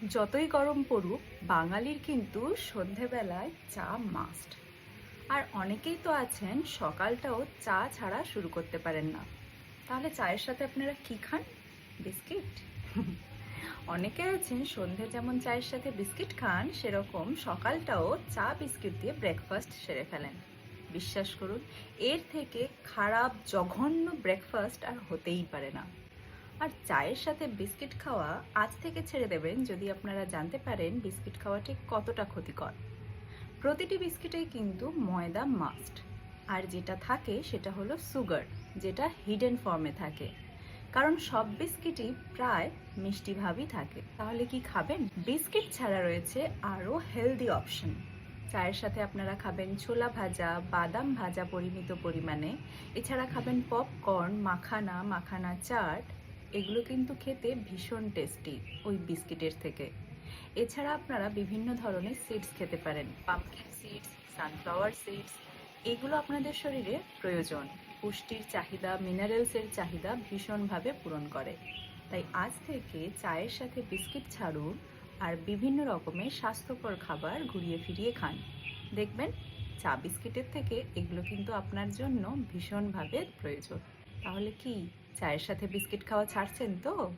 যতই গরম পড়ুক, বাঙালির কিন্তু সন্ধেবেলায় চা মাস্ট। আর অনেকেই তো আছেন সকালটাও চা ছাড়া শুরু করতে পারেন না। তাহলে চায়ের সাথে আপনারা কি খান? বিস্কিট? অনেকে আছেন সন্ধে যেমন চায়ের সাথে বিস্কিট খান, সেরকম সকালটাও চা বিস্কিট দিয়ে ব্রেকফাস্ট সেরে ফেলেন। বিশ্বাস করুন, এর থেকে খারাপ জঘন্য ব্রেকফাস্ট আর হতেই পারে না। আর চায়ের সাথে বিস্কিট খাওয়া আজ থেকে ছেড়ে দেবেন যদি আপনারা জানতে পারেন বিস্কিট খাওয়া ঠিক কতটা ক্ষতিকর। প্রতিটি বিস্কিটেই কিন্তু ময়দা মাস্ট, আর যেটা থাকে সেটা হলো সুগার, যেটা হিডেন ফর্মে থাকে। কারণ সব বিস্কিটই প্রায় মিষ্টি ভাবই থাকে। তাহলে কি খাবেন? বিস্কিট ছাড়া রয়েছে আরও হেলদি অপশন। চায়ের সাথে আপনারা খাবেন ছোলা ভাজা, বাদাম ভাজা পরিমিত পরিমাণে। এছাড়া খাবেন পপকর্ন, মাখানা, মাখানা চাট। এগুলো কিন্তু খেতে ভীষণ টেস্টি ওই বিস্কিটের থেকে। এছাড়া আপনারা বিভিন্ন ধরনের সিডস খেতে পারেন, পাম্পকিন সিডস, সানফ্লাওয়ার সিডস। এগুলো আপনাদের শরীরে প্রয়োজন, পুষ্টির চাহিদা, মিনারেলসের চাহিদা ভীষণভাবে পূরণ করে। তাই আজ থেকে চায়ের সাথে বিস্কিট ছাড়ুন আর বিভিন্ন রকমের স্বাস্থ্যকর খাবার ঘুরিয়ে ফিরিয়ে খান। দেখবেন চা বিস্কিটের থেকে এগুলো কিন্তু আপনার জন্য ভীষণভাবে প্রয়োজন। তাহলে কি চায়ের সাথে বিস্কিট খাওয়া ছাড়ছেন তো?